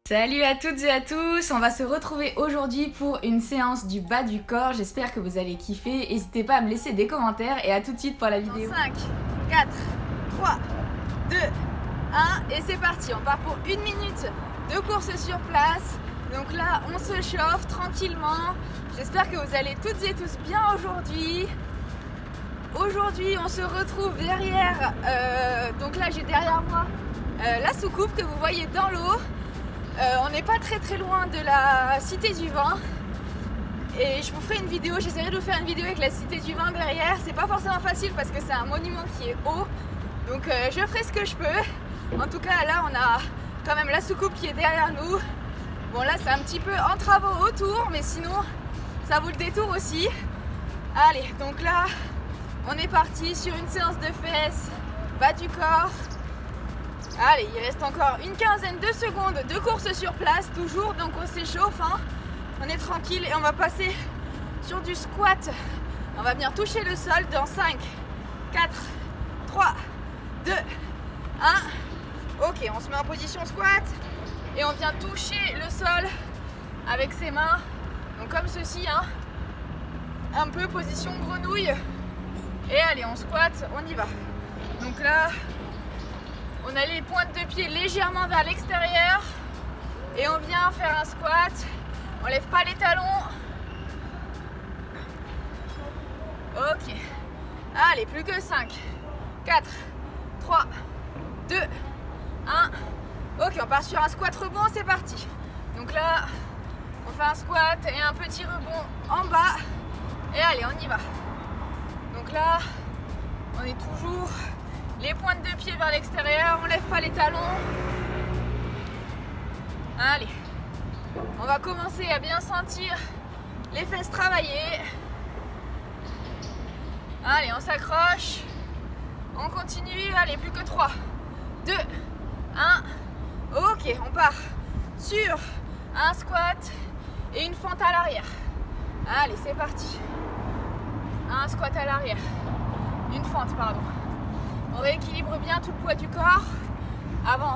Salut à toutes et à tous, on va se retrouver aujourd'hui pour une séance du bas du corps, j'espère que vous allez kiffer, n'hésitez pas à me laisser des commentaires et à tout de suite pour la vidéo. 5, 4, 3, 2, 1 et c'est parti, on part pour 1 minute de course sur place. Donc là on se chauffe tranquillement, j'espère que vous allez toutes et tous bien aujourd'hui. Aujourd'hui on se retrouve derrière, donc là j'ai derrière moi la soucoupe que vous voyez dans l'eau. On n'est pas très loin de la Cité du Vin et je vous ferai une vidéo, j'essaierai de vous faire une vidéo avec la Cité du Vin derrière. C'est pas forcément facile parce que c'est un monument qui est haut, donc je ferai ce que je peux. En tout cas là on a quand même la soucoupe qui est derrière nous. Bon là c'est un petit peu en travaux autour, mais sinon ça vaut le détour aussi. Allez, donc là on est parti sur une séance de fesses, bas du corps. Allez, il reste encore une quinzaine de secondes de course sur place, toujours, donc on s'échauffe, hein. On est tranquille et on va passer sur du squat. On va venir toucher le sol dans 5, 4, 3, 2, 1. Ok, on se met en position squat et on vient toucher le sol avec ses mains, donc comme ceci, hein. Un peu position grenouille. Et allez, on squatte, on y va. Donc là, on a les pointes de pied légèrement vers l'extérieur et on vient faire un squat. On lève pas les talons. Ok. Allez, plus que 5, 4, 3, 2, 1. Ok, on part sur un squat rebond, c'est parti. Donc là, on fait un squat et un petit rebond en bas. Et allez, on y va. Donc là, on est toujours les pointes de pied vers l'extérieur, on lève pas les talons. Allez, on va commencer à bien sentir les fesses travailler. Allez, on s'accroche, on continue, allez, plus que 3, 2, 1. Ok, on part sur un squat et une fente à l'arrière. Allez, c'est parti. Un squat à l'arrière, une fente, pardon. On rééquilibre bien tout le poids du corps avant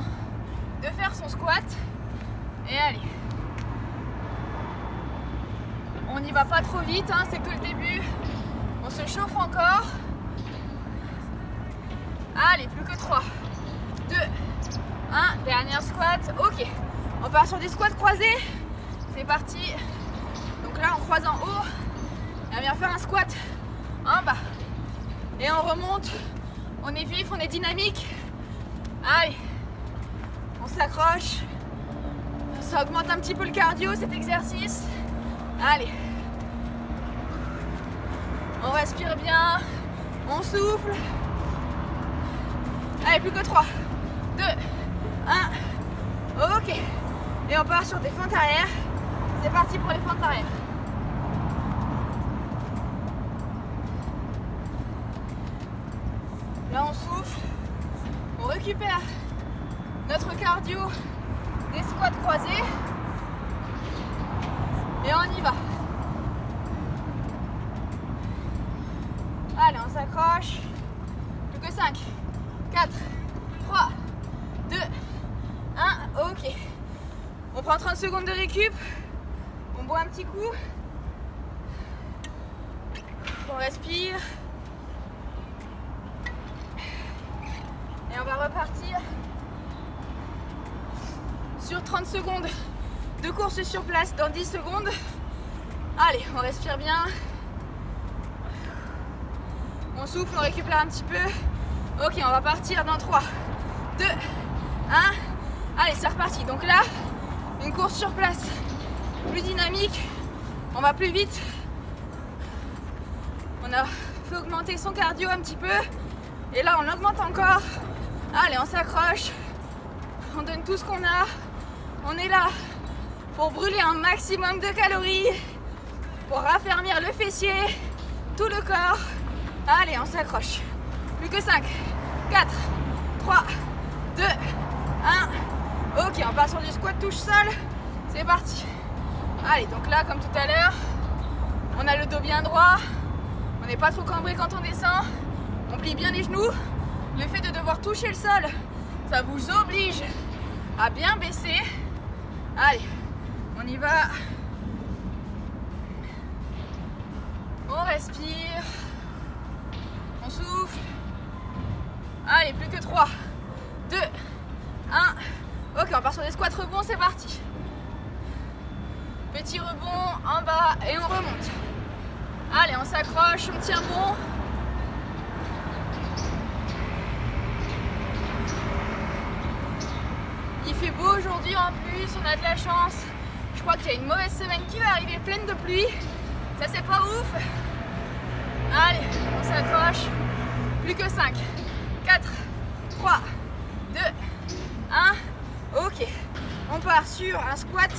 de faire son squat. Et allez. On n'y va pas trop vite, hein, c'est que le début. On se chauffe encore. Allez, plus que 3, 2, 1. Dernière squat. Ok. On part sur des squats croisés. C'est parti. Donc là, on croise en haut. Et on vient faire un squat en bas. Et on remonte. On est vif, on est dynamique. Allez, on s'accroche. Ça augmente un petit peu le cardio cet exercice. Allez. On respire bien. On souffle. Allez, plus que 3, 2, 1. Ok. Et on part sur des fentes arrière. C'est parti pour les fentes arrière. Là on souffle, on récupère notre cardio des squats croisés et on y va. Allez, on s'accroche. Plus que 5, 4, 3, 2, 1. Ok. On prend 30 secondes de récup. On boit un petit coup. On respire. Et on va repartir sur 30 secondes de course sur place dans 10 secondes. Allez, on respire bien. On souffle, on récupère un petit peu. Ok, on va partir dans 3, 2, 1. Allez, c'est reparti. Donc là, une course sur place plus dynamique. On va plus vite. On a fait augmenter son cardio un petit peu. Et là, on augmente encore. Allez, on s'accroche, on donne tout ce qu'on a. On est là pour brûler un maximum de calories, pour raffermir le fessier, tout le corps. Allez, on s'accroche. Plus que 5, 4, 3, 2, 1. Ok, on part sur du squat touche sol. C'est parti. Allez, donc là, comme tout à l'heure, on a le dos bien droit. On n'est pas trop cambré quand on descend. On plie bien les genoux. Le fait de devoir toucher le sol, ça vous oblige à bien baisser. Allez, on y va. On respire. On souffle. Allez, plus que 3, 2, 1. Ok, on part sur des squats rebonds, c'est parti. Petit rebond en bas et on remonte. Allez, on s'accroche, on tient bon. Il fait beau aujourd'hui en plus, on a de la chance. Je crois qu'il y a une mauvaise semaine qui va arriver pleine de pluie. Ça c'est pas ouf. Allez, on s'accroche. Plus que 5, 4, 3, 2, 1. Ok, on part sur un squat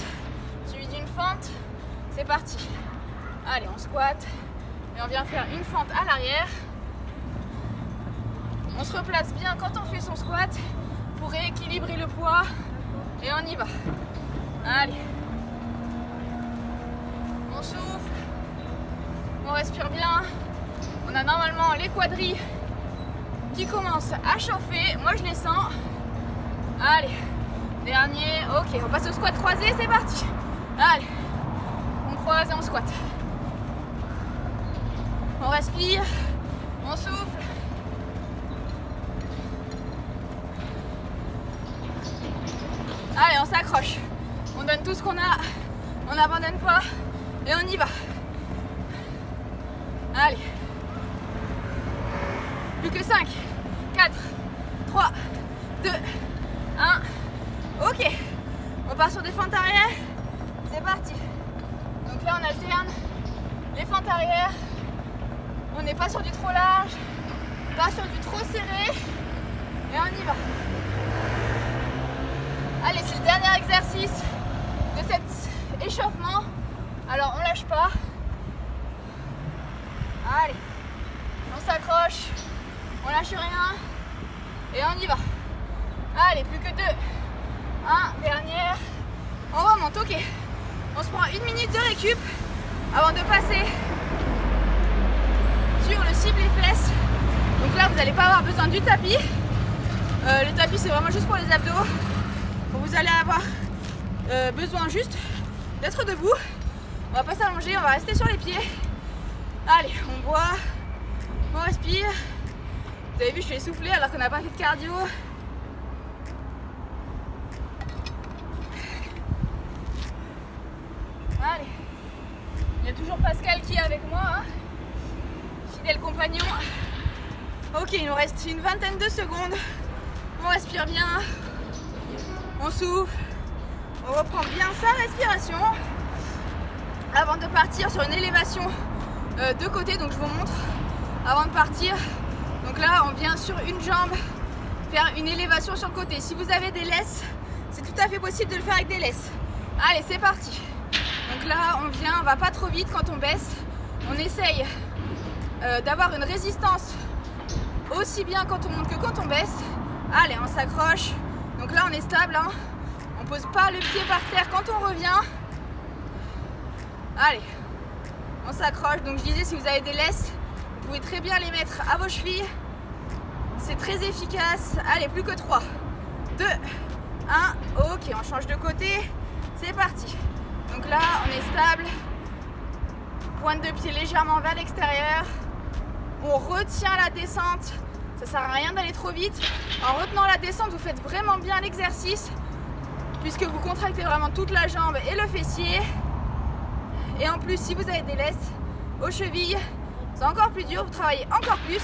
suivi d'une fente. C'est parti. Allez, on squatte et on vient faire une fente à l'arrière. On se replace bien quand on fait son squat pour rééquilibrer le poids et on y va. Allez. On souffle. On respire bien. On a normalement les quadris qui commencent à chauffer. Moi je les sens. Allez. Dernier. Ok, on passe au squat croisé, c'est parti. Allez. On croise et on squatte. On respire. On souffle. Allez, on s'accroche. On donne tout ce qu'on a. On n'abandonne pas. Et on y va. Allez. Plus que 5, 4, 3, 2, 1. Ok. On part sur des fentes arrière. C'est parti. Donc là, on alterne les fentes arrière. On n'est pas sur du trop large, pas sur du trop serré. Et on y va. Allez, c'est le dernier exercice de cet échauffement. Alors on lâche pas. Allez, on s'accroche, on lâche rien et on y va. Allez, plus que 2, 1, dernière. On remonte, ok. On se prend 1 minute de récup avant de passer sur le cible les fesses. Donc là, vous n'allez pas avoir besoin du tapis. Le tapis, c'est vraiment juste pour les abdos. Vous allez avoir besoin juste d'être debout. On va pas s'allonger, on va rester sur les pieds. Allez, on boit, on respire. Vous avez vu, je suis essoufflée alors qu'on n'a pas fait de cardio. Allez, il y a toujours Pascal qui est avec moi, hein. Fidèle compagnon. Ok, il nous reste une vingtaine de secondes. On respire bien. On souffle. On reprend bien sa respiration avant de partir sur une élévation de côté. Donc je vous montre avant de partir. Donc là, on vient sur une jambe faire une élévation sur le côté. Si vous avez des laisses, c'est tout à fait possible de le faire avec des laisses. Allez, c'est parti. Donc là, on vient, on va pas trop vite quand on baisse. On essaye d'avoir une résistance aussi bien quand on monte que quand on baisse. Allez, on s'accroche. Donc là, on est stable, hein. On pose pas le pied par terre quand on revient. Allez, on s'accroche. Donc je disais, si vous avez des laisses, vous pouvez très bien les mettre à vos chevilles. C'est très efficace. Allez, plus que 3, 2, 1. Ok, on change de côté. C'est parti. Donc là, on est stable. Pointe de pied légèrement vers l'extérieur. On retient la descente. Ça sert à rien d'aller trop vite. En retenant la descente, vous faites vraiment bien l'exercice puisque vous contractez vraiment toute la jambe et le fessier. Et en plus, si vous avez des laisses aux chevilles, c'est encore plus dur, vous travaillez encore plus.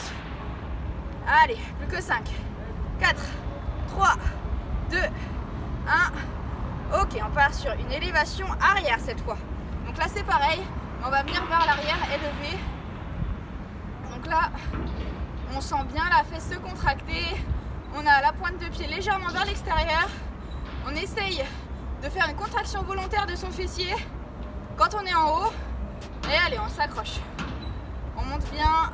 Allez, plus que 5, 4, 3, 2, 1. Ok, on part sur une élévation arrière cette fois. Donc là, c'est pareil. On va venir vers l'arrière et lever. Donc là, on sent bien la fesse se contracter. On a la pointe de pied légèrement vers l'extérieur. On essaye de faire une contraction volontaire de son fessier quand on est en haut. Et allez, on s'accroche. On monte bien.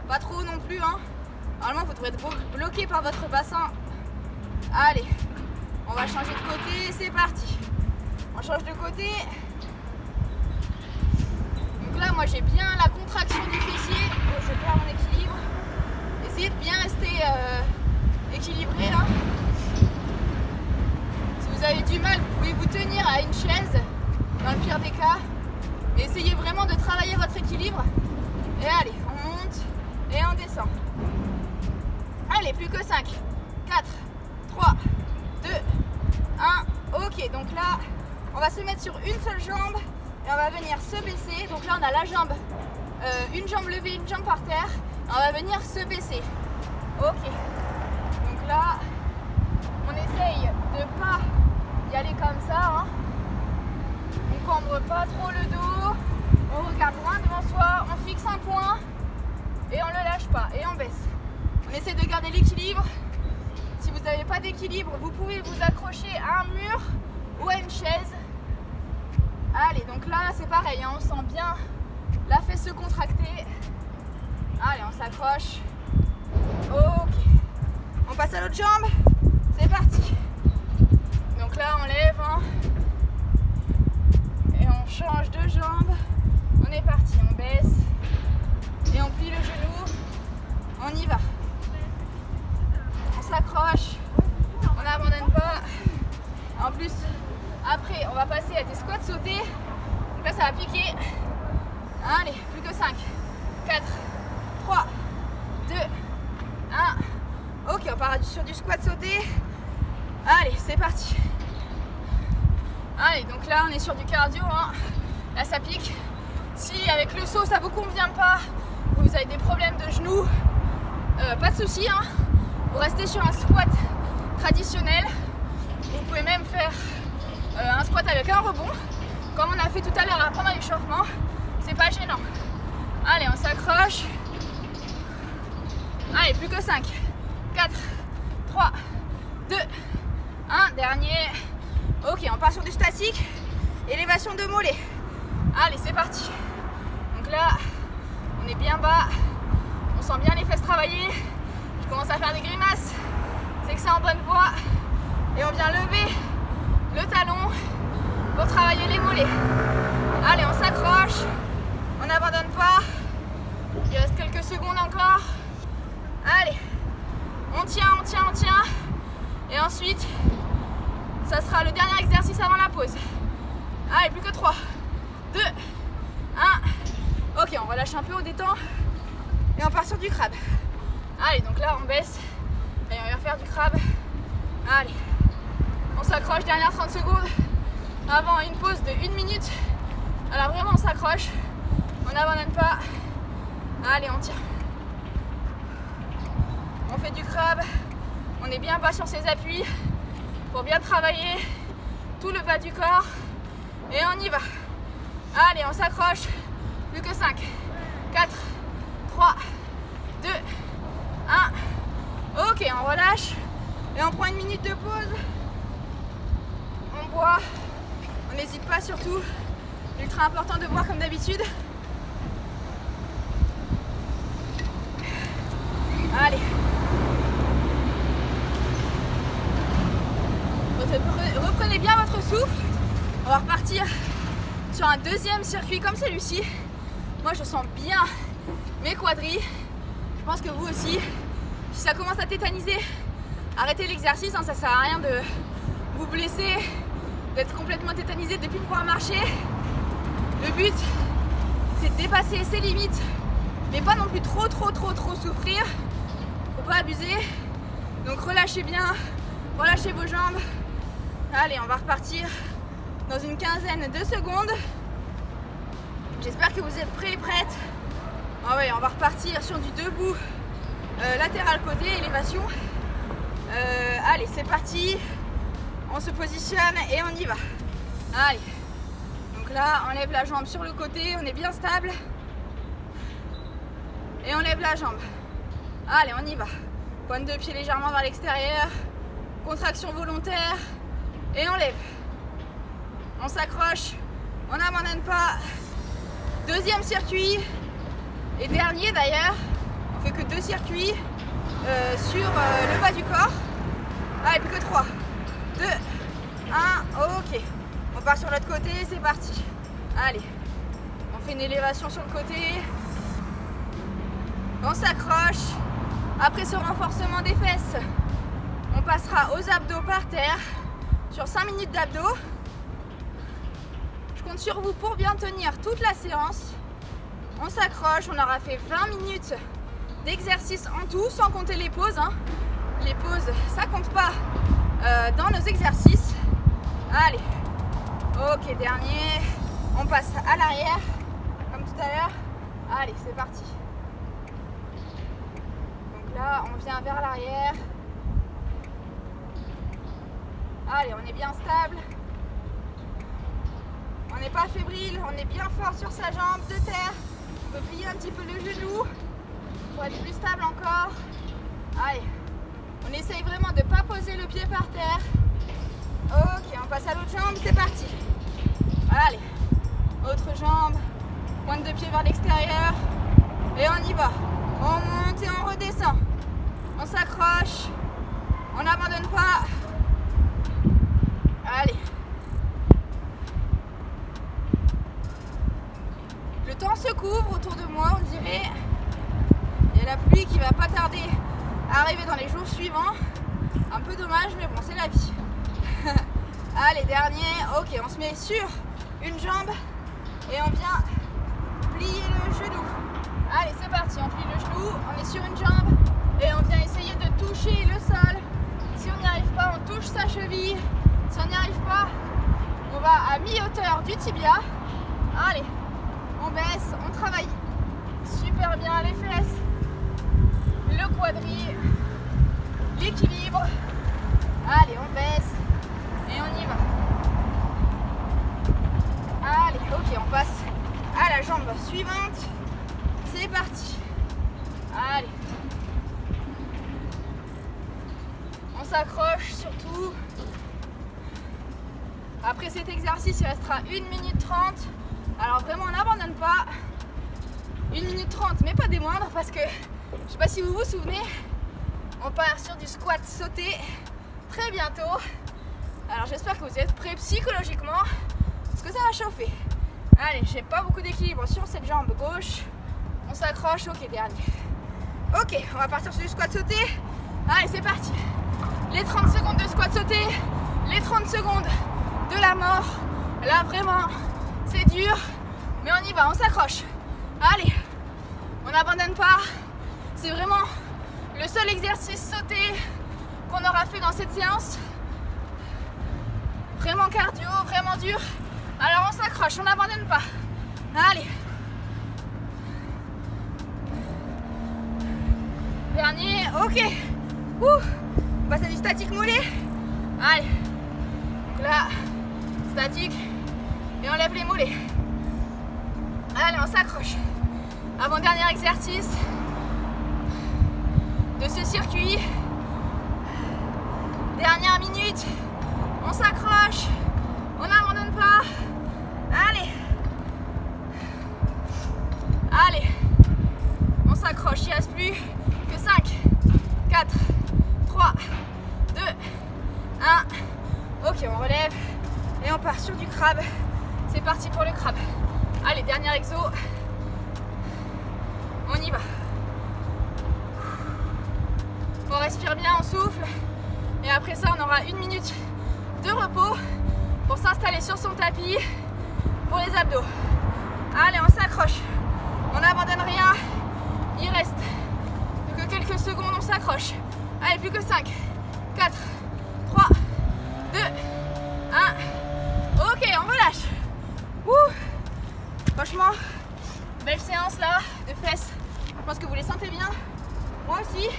Pas trop non plus, hein. Normalement, vous devrez être bloqué par votre bassin. Allez, on va changer de côté. C'est parti. On change de côté. Donc là, moi, j'ai bien la contraction du fessier. Je perds mon équilibre. Essayez de bien rester équilibré, hein. Si vous avez du mal, vous pouvez vous tenir essayez vraiment de travailler votre équilibre. Et allez, on monte et on descend. Allez, plus que 5, 4, 3, 2, 1. Ok, donc là, on va se mettre sur une seule jambe et on va venir se baisser. Donc là, on a la jambe, une jambe levée, une jambe par terre. On va venir se baisser. Ok. Donc là, on essaye de pas y aller comme ça. Hein. On cambre pas trop le dos. On regarde loin devant soi. On fixe un point et on le lâche pas. Et on baisse. On essaie de garder l'équilibre. Si vous n'avez pas d'équilibre, vous pouvez vous accrocher à un mur ou à une chaise. Allez, donc là, c'est pareil. Hein, on sent bien la fesse se contracter. Allez, on s'accroche. Ok. On passe à l'autre jambe. C'est parti. Donc là, on lève. Hein, et on change de jambe. On est parti. On baisse. Et on plie le genou. On y va. On s'accroche. On n'abandonne pas. En plus, après, on va passer à des squats sautés. Donc là, ça va piquer. Allez, plus que 5, 4, 3, 2, 1. Ok, on part sur du squat sauté. Allez, c'est parti. Allez, donc là, on est sur du cardio. Hein. Là, ça pique. Si avec le saut, ça vous convient pas, vous avez des problèmes de genoux, pas de souci. Hein. Vous restez sur un squat traditionnel. Vous pouvez même faire un squat avec un rebond, comme on a fait tout à l'heure pendant l'échauffement. C'est pas gênant. Allez, on s'accroche. Allez, plus que 5, 4, 3, 2, 1. Dernier. Ok, on part sur du statique. Élévation de mollet. Allez, c'est parti. Donc là, on est bien bas. On sent bien les fesses travailler. Je commence à faire des grimaces. C'est que c'est en bonne voie. Et on vient lever le talon pour travailler les mollets. Allez, on s'accroche. On n'abandonne pas. Il reste quelques secondes encore. Allez. On tient, on tient, on tient. Et ensuite, ça sera le dernier exercice avant la pause. Allez, plus que 3, 2, 1. Ok, on relâche un peu, on détend. Et on part sur du crabe. Allez, donc là, on baisse. Et on va faire du crabe. Allez. On s'accroche, dernière 30 secondes. Avant une pause de 1 minute. Alors vraiment, on s'accroche. On n'abandonne pas. Allez, on tire. On fait du crabe. On est bien bas sur ses appuis pour bien travailler tout le bas du corps. Et on y va. Allez, on s'accroche. Plus que 5, 4, 3, 2, 1. Ok, on relâche. Et on prend 1 minute de pause. On boit. On n'hésite pas surtout. Ultra important de boire comme d'habitude. Allez. Reprenez bien votre souffle. On va repartir sur un deuxième circuit comme celui-ci. Moi, je sens bien mes quadris. Je pense que vous aussi. Si ça commence à tétaniser, arrêtez l'exercice. Hein, ça sert à rien de vous blesser, d'être complètement tétanisé, de ne plus pouvoir marcher. Le but, c'est de dépasser ses limites, mais pas non plus trop souffrir. Faut pas abuser. Donc relâchez bien, relâchez vos jambes. Allez, on va repartir dans une quinzaine de secondes. J'espère que vous êtes prêts et prêtes. Ah ouais, on va repartir sur du debout latéral côté, élévation. Allez, c'est parti. On se positionne et on y va. Allez. Donc là, on lève la jambe sur le côté, on est bien stable. Et on lève la jambe. Allez, on y va. Pointe de pied légèrement vers l'extérieur. Contraction volontaire. Et on lève. On s'accroche. On n'abandonne pas. Deuxième circuit. Et dernier d'ailleurs. On fait que 2 circuits sur le bas du corps. Allez, plus que 3, 2, 1. Ok. On part sur l'autre côté, c'est parti. Allez. On fait une élévation sur le côté. On s'accroche. Après ce renforcement des fesses, on passera aux abdos par terre sur 5 minutes d'abdos. Je Je compte sur vous pour bien tenir toute la séance. On s'accroche, on aura fait 20 minutes d'exercice en tout, sans compter les pauses. Hein. Les pauses, ça compte pas dans nos exercices. Allez, ok, dernier. On passe à l'arrière, comme tout à l'heure. Allez, c'est parti. Donc là, on vient vers l'arrière. Allez, on est bien stable. On n'est pas fébrile, on est bien fort sur sa jambe de terre. On peut plier un petit peu le genou pour être plus stable encore. Allez, on essaye vraiment de ne pas poser le pied par terre. Ok, on passe à l'autre jambe, c'est parti. Allez, autre jambe, pointe de pied vers l'extérieur. Et on y va. On monte et on redescend. On s'accroche, on n'abandonne pas. Allez. Le temps se couvre autour de moi, on dirait. Il y a la pluie qui va pas tarder à arriver dans les jours suivants. Un peu dommage, mais bon, c'est la vie. Allez, dernier. Ok, on se met sur une jambe et on vient plier le genou. Allez, c'est parti, on plie le genou, on est sur une jambe et on vient essayer de toucher le sol. Si on n'y arrive pas, on touche sa cheville. Si on n'y arrive pas, on va à mi-hauteur du tibia. Allez, on baisse, on travaille super bien les fesses, le quadri, l'équilibre. Allez, on baisse et on y va. Allez, ok, on passe à la jambe suivante. C'est parti. Allez. On s'accroche surtout. Après cet exercice, il restera 1 minute 30. Alors vraiment, on n'abandonne pas. 1 minute 30, mais pas des moindres, parce que je sais pas si vous vous souvenez, on part sur du squat sauté très bientôt. Alors j'espère que vous êtes prêts psychologiquement, parce que ça va chauffer. Allez, j'ai pas beaucoup d'équilibre sur cette jambe gauche. On s'accroche, ok, dernier. Ok, on va partir sur du squat sauté. Allez, c'est parti. Les 30 secondes de squat sauté, les 30 secondes de la mort. Là, vraiment, c'est dur, mais on y va, on s'accroche. Allez, on n'abandonne pas. C'est vraiment le seul exercice sauté qu'on aura fait dans cette séance. Vraiment cardio, vraiment dur. Alors on s'accroche, on n'abandonne pas. Allez. Dernier, ok. On passe à du statique mollet. Allez. Donc là, statique. Et on lève les mollets. Allez, on s'accroche. Avant-dernier exercice de ce circuit. Dernière minute. On s'accroche. On n'abandonne pas. Allez. Allez. On s'accroche. Il ne reste plus que 5, 4, 3, 2, 1. Ok, on relève. Et on part sur du crabe. C'est parti pour le crabe. Allez, dernier exo. On y va. On respire bien, on souffle. Et après ça, on aura 1 minute de repos pour s'installer sur son tapis pour les abdos. Allez, on s'accroche. On n'abandonne rien. Il reste plus que quelques secondes, on s'accroche. Allez, plus que 5, 4, 3, 2, 1. Ok, on relâche. Franchement, belle séance là de fesses. Je pense que vous les sentez bien. Moi aussi.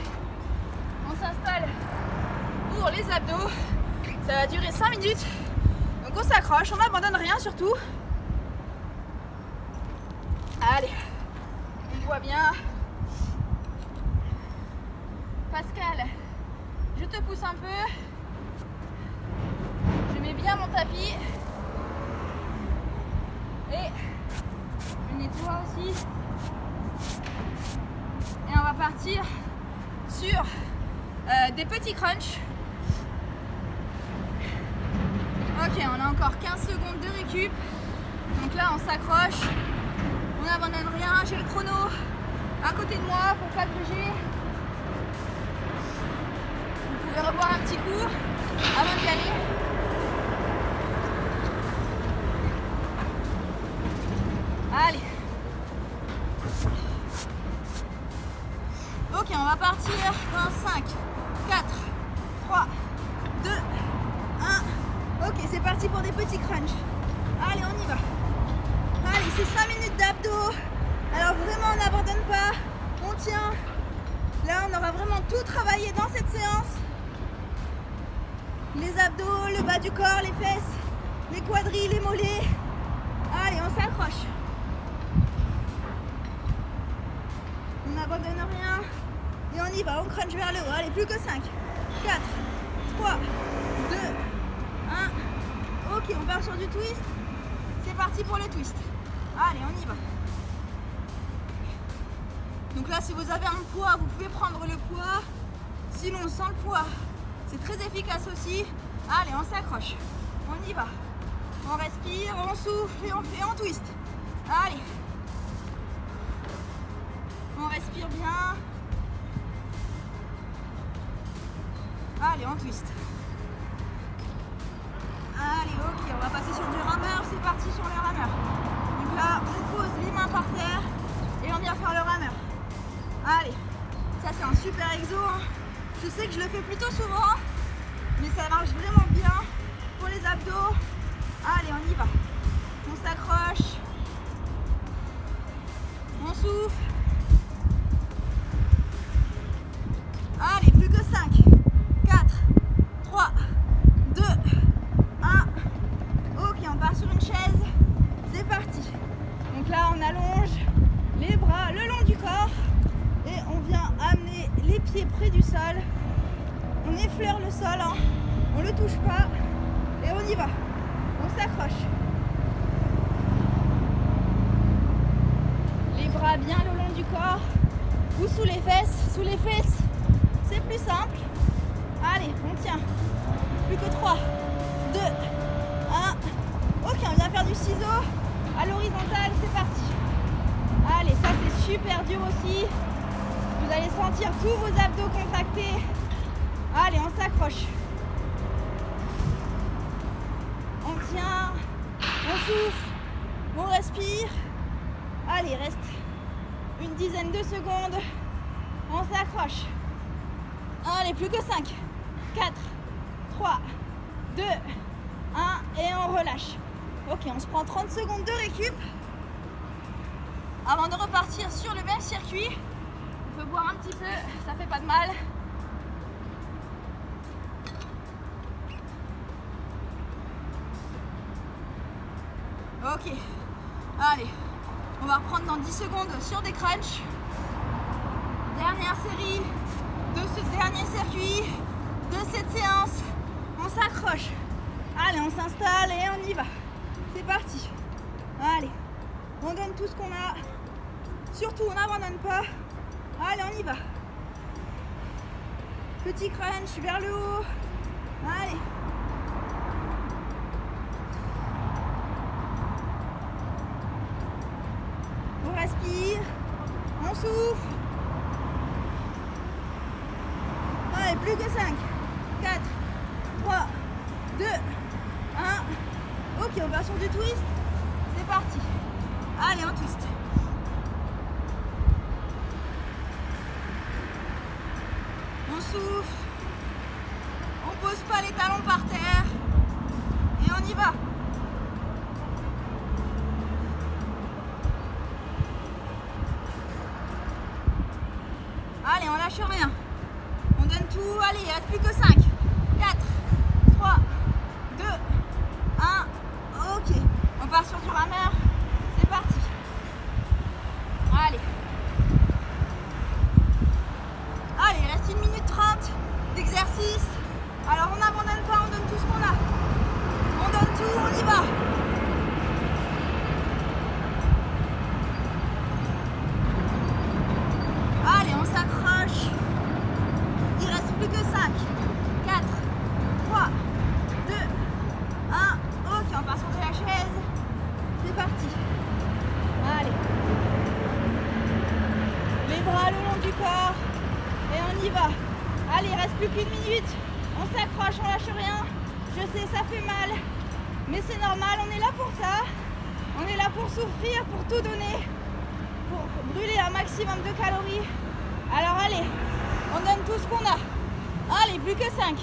On s'installe pour les abdos. Ça va durer 5 minutes. Donc on s'accroche, on n'abandonne rien surtout. Allez, on voit bien. Pascal, je te pousse un peu. Je mets bien mon tapis. Et je nettoie aussi. Et on va partir sur des petits crunchs. Ok, on a encore 15 secondes de récup. Donc là, on s'accroche. On n'abandonne rien. J'ai le chrono à côté de moi pour pas bouger. Vous pouvez reboire un petit coup avant d'y aller. va partir dans 5, 4, 3, 2, 1. Ok, c'est parti pour des petits crunchs. Allez, on y va. Allez, c'est 5 minutes d'abdos. Alors vraiment, on n'abandonne pas. On tient. Là, on aura vraiment tout travaillé dans cette séance. Les abdos, le bas du corps, les fesses, les quadris, les mollets. Allez, on s'accroche. On n'abandonne rien. Et on y va, on crunch vers le haut. Allez, plus que 5, 4, 3, 2, 1. Ok, on part sur du twist. C'est parti pour le twist. Allez, on y va. Donc là, si vous avez un poids, vous pouvez prendre le poids. Sinon, sans le poids, c'est très efficace aussi. Allez, on s'accroche. On y va. On respire, on souffle et on twist. Allez. On respire bien. Allez, on twist. Allez, ok, on va passer sur du rameur. C'est parti sur le rameur. Donc là, on pose les mains par terre et on vient faire le rameur. Allez, ça c'est un super exo. Hein. Je sais que je le fais plutôt souvent, mais ça marche vraiment bien pour les abdos. Allez, on y va. On s'accroche. On souffle. Allez, plus que 5, 4, 3, 2, 1. Ok, on part sur une chaise. C'est parti. Donc là, on allonge les bras le long du corps et on vient amener les pieds près du sol. On effleure le sol, hein. On ne le touche pas et on y va. On s'accroche. Les bras bien le long du corps ou sous les fesses. Sous les fesses, c'est plus simple. Allez, on tient. Plus que 3, 2, 1. Ok, on vient faire du ciseau à l'horizontale, c'est parti. Allez, ça c'est super dur aussi. Vous allez sentir tous vos abdos contractés. Allez, on s'accroche. On tient, on souffle, on respire. Allez, il reste une dizaine de secondes. On s'accroche. Allez, plus que 5, 4, 3, 2, 1 et on relâche. Ok, on se prend 30 secondes de récup avant de repartir sur le même circuit. On peut boire un petit peu, ça fait pas de mal. Ok, allez, on va reprendre dans 10 secondes sur des crunchs. Dernière série de ce dernier circuit, de cette séance. On s'accroche. Allez, on s'installe et on y va. C'est parti. Allez, on donne tout ce qu'on a. Surtout, on n'abandonne pas. Allez, on y va. Petit crunch vers le haut. Allez. On respire. On souffle. Allez, plus que 5, 4, 3, 2, 1. Ok, on va sur du twist. C'est parti. Allez, on twist. On souffle. On pose pas les talons par terre. Et on y va. Allez, on lâche rien. On donne tout. Allez, il ne reste plus que 5, 4, 3, 2, 1. Ok. On part sur du rameur. C'est parti. Allez. Allez, il reste 1 minute 30 d'exercice. Alors on n'abandonne pas, on donne tout ce qu'on a. On donne tout, on y va. Allez, on s'accroche. Il reste plus que 5, 4, 3, 2, 1. Ok, on part sur de la chaise. C'est parti. Allez. Les bras le long du corps. Et on y va. Allez, il reste plus qu'une minute. On s'accroche, on lâche rien. Je sais, ça fait mal. Mais c'est normal, on est là pour ça. On est là pour souffrir, pour tout donner. Pour brûler un maximum de calories. Alors allez, On donne tout ce qu'on a. Allez, plus que 5,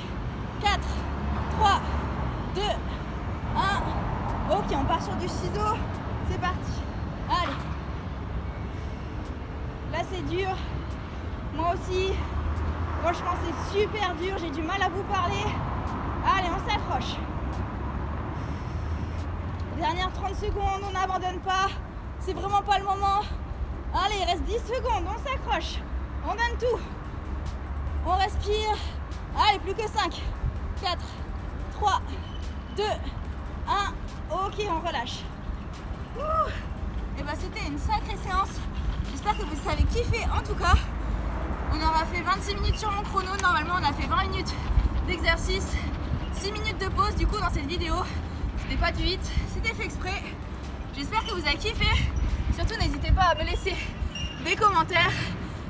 4, 3, 2, 1. Ok, on part sur du ciseau. C'est parti. Allez. Là, c'est dur. Moi aussi. Franchement, c'est super dur. J'ai du mal à vous parler. Allez, on s'accroche. Dernière 30 secondes, on n'abandonne pas. C'est vraiment pas le moment. Allez, il reste 10 secondes. On s'accroche. On donne tout. On respire. Allez, plus que 5, 4, 3, 2, 1. Ok, on relâche. Et bah, c'était une sacrée séance. J'espère que vous avez kiffé. En tout cas, on aura fait 26 minutes sur mon chrono. Normalement, on a fait 20 minutes d'exercice, 6 minutes de pause. Du coup, dans cette vidéo, c'était pas du 8, c'était fait exprès. J'espère que vous avez kiffé. Surtout, n'hésitez pas à me laisser des commentaires.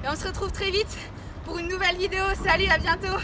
Et on se retrouve très vite pour une nouvelle vidéo. Salut, à bientôt.